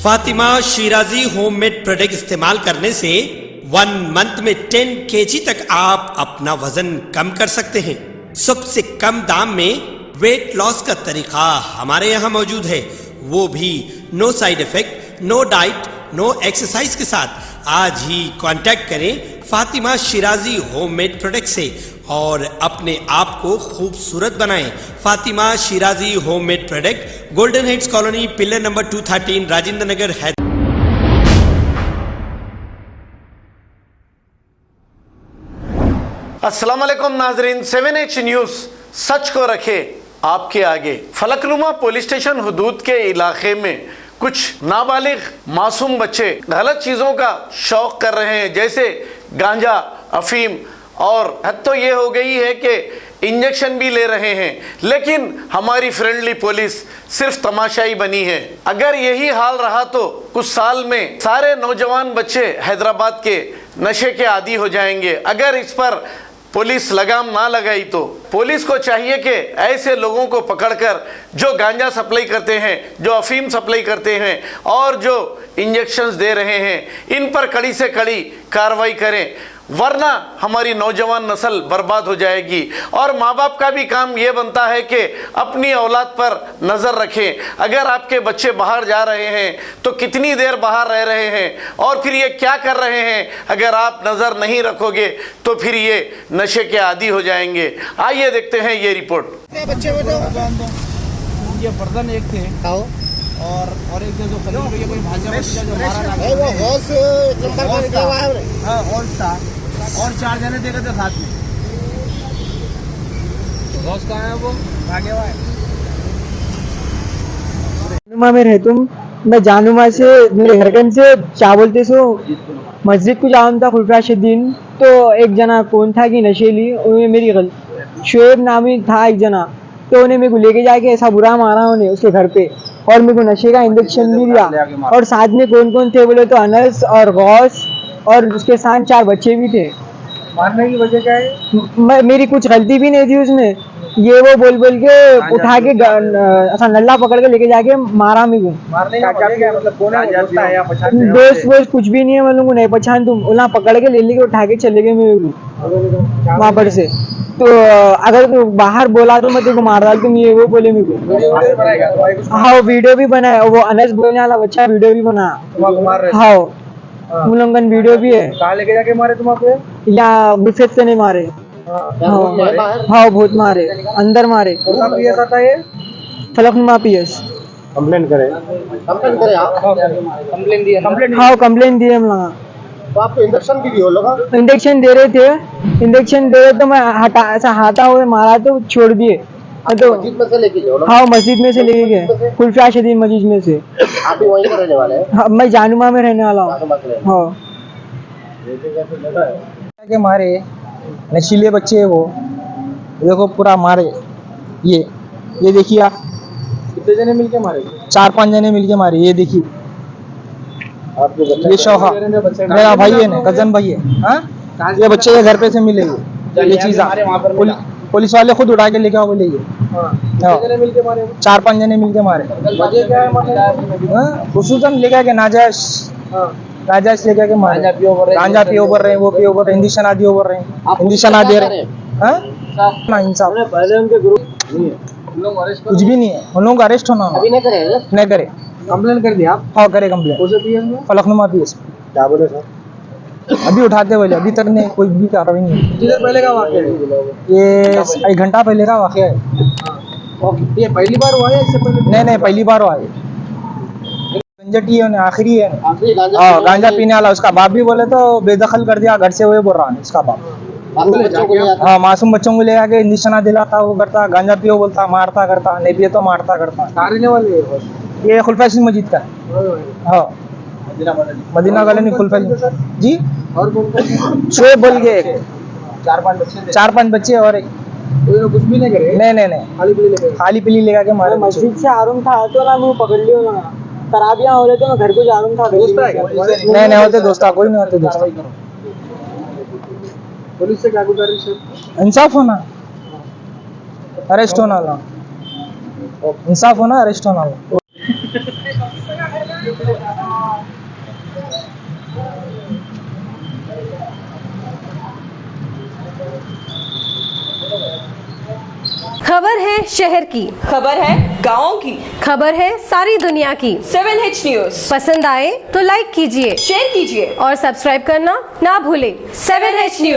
Fatima Shirazi homemade product इस्तेमाल करने से 1 मंथ में 10 kg तक आप अपना वजन कम कर सकते हैं। सबसे कम दाम में वेट लॉस का तरीका हमारे यहाँ मौजूद है, वो भी no side effect, no diet, no exercise के साथ। आज ही कांटेक्ट करें फातिमा शिराजी होममेड प्रोडक्ट से और अपने आप को खूबसूरत बनाएं। Fatima Shirazi homemade product, golden heads colony, pillar number 213, Rajendra Nagar, Hyderabad. अस्सलाम वालेकुम नाजरीन, 7H न्यूज़ सच को रखे आपके आगे। फलकनुमा पुलिस स्टेशन हुदूद के इलाके में कुछ नाबालिग मासूम बच्चे गलत चीज़ों का शौक कर रहे हैं, जैसे गांजा, अफीम और हद तो ये हो गई है कि इंजेक्शन भी ले रहे हैं। लेकिन हमारी फ्रेंडली पुलिस सिर्फ तमाशाई बनी है। अगर यही हाल रहा तो कुछ साल में सारे नौजवान बच्चे हैदराबाद के नशे के आदी हो जाएंगे। अगर इस पर पुलिस लगाम ना लगाई तो पुलिस को चाहिए कि ऐसे लोगों को पकड़कर जो गांजा सप्लाई करते हैं, जो अफीम सप्लाई करते हैं और जो इंजेक्शंस दे रहे हैं, इन पर कड़ी से कड़ी कार्रवाई करें, वरना हमारी नौजवान नस्ल बर्बाद हो जाएगी। और माँ बाप का भी काम ये बनता है कि अपनी औलाद पर नज़र रखें। अगर आपके बच्चे बाहर जा रहे हैं तो कितनी देर बाहर रह रहे हैं और फिर ये क्या कर रहे हैं, अगर आप नज़र नहीं रखोगे तो फिर ये नशे के आदी हो जाएंगे। आइए देखते हैं ये रिपोर्ट। बच्चे ये फर्जन एक थे और एक जो कोई भाजपा जो हमारा और 4 जने देखे थे साथ में। बॉस कहाँ है? वो भागे हुआ है। जानूमा में रहता हूँ मैं। जानूमा से मेरे घरकन से क्या बोलते सो मस्जिद को जाऊँ था खुलफराशुद्दीन। तो एक जना कौन था कि नशेली, उन्हें मेरी शुएब नामी था एक जना, तो उन्हें मेरे को लेके जाके ऐसा बुरा मारा उन्हें उसके घर पे, और मेरे को नशे का इंजेक्शन भी दिया। और साथ में कौन कौन थे बोले तो अनस और गौस और उसके साथ 4 बच्चे भी थे। मारने की वजह क्या है? मेरी कुछ गलती भी नहीं थी उसमें। ये वो बोल के उठा के ऐसा नल्ला पकड़ के लेके जाके मारा मेरे को। मारने का क्या मतलब? कौन है या पहचानते हैं? दोस्त वोस्त कुछ भी नहीं है, मैं लोगों को नहीं पहचान। तुम वहाँ पकड़ के ले लेके उठा के चले गए मेरे को वहाँ पर से। तो अगर तू बाहर बोला तो मैं तेरे को मार डाल, तुम ये वो बोले मेरे को। हाँ वीडियो भी बनाया, वो अनस बोलने वाला बच्चा वीडियो भी बनाया। हाँ मुलंगन वीडियो भी है। कहाँ लेके जाके मारे तुम पे? या बुफेट से नहीं मारे। हाँ बहुत मारे, अंदर मारे। ये फलकनुमा PS कंप्लेन करें। हाँ कंप्लेन दिए हम लोग। तो आपको इंजेक्शन भी दिए लोग? इंजेक्शन दे रहे थे, इंजेक्शन दे रहे तो मैं ऐसा हाथा हुए मारा तो छोड़ दिए। तो मस्जिद में से लेके जाओ। हाँ मस्जिद में से लेके गए, खुलफराशुद्दीन मस्जिद में से। आप भी वहीं रहने वाले हैं? हाँ मैं जानूमा में रहने वाला हूँ। हाँ के मारे नशीले बच्चे है वो, देखो पूरा मारे। ये देखिए आप, कितने जने मिलके मारे? 4-5 जने मिलके मारे। ये देखिए ये शौहा मेरा भाई है ना, कजन भाई है। हाँ ये बच्चे के घर पे से मिले ये चीज़। पुलिस वाले खुद उठा के लेके आओ बोले। 4-5 जने मिलके मारे। खुसूसन लेके के नाजायज लेके के मारे। गांजा पियो बोल रहे हैं, वो पियो बोल रहे हैं, इंजेक्शन आदि बोल रहे हैं, इंजेक्शन आदि दे रहे हैं। इंसाफ कुछ भी नहीं है। उन लोगों को अरेस्ट होना नहीं करे। कंप्लेन कर दिया आप? हाँ करे कंप्लेन। फलकनुमा PS। क्या बोले सर? अभी उठाते बोले, अभी तक नहीं कोई भी कार्रवाई नहीं। कितनी देर पहले का वाक़या है? ये 1 घंटा पहले का वाक़या है। ये पहली बार हुआ है इससे पहले? नहीं पहली बार हुआ है। गंजटी है आखिरी है। हाँ गांजा पीने वाला। उसका बाप भी बोले तो बेदखल कर दिया घर से, वो बोल रहा है उसका बाप। हाँ मासूम बच्चों को ले आके इंजेक्शन दिलाता, वो करता, गांजा पियो बोलता, मारता करता, नहीं पिए तो मारता करता। ये खुलफराशुद्दीन मस्जिद का है। हाँ मदीना कॉलोनी खुलफराशुद्दीन जी। और शोएब बोल के 4-5 बच्चे और एक कुछ भी नहीं करे? नहीं खाली पीली लेगा के मारे। मस्जिद से आरूम था तो ना मैं पकड़ लियो ना, खराबियां हो रहे थे, मैं घर को जा रहा था। नहीं होते दोस्ता, कोई नहीं होते दोस्ता। पुलिस से क्या गुजारिश है? इंसाफ होना, अरेस्ट होना, इंसाफ होना, अरेस्ट होना। खबर है शहर की, खबर है गाँव की, खबर है सारी दुनिया की। 7H न्यूज पसंद आए तो लाइक कीजिए, शेयर कीजिए और सब्सक्राइब करना ना भूलें। 7H news.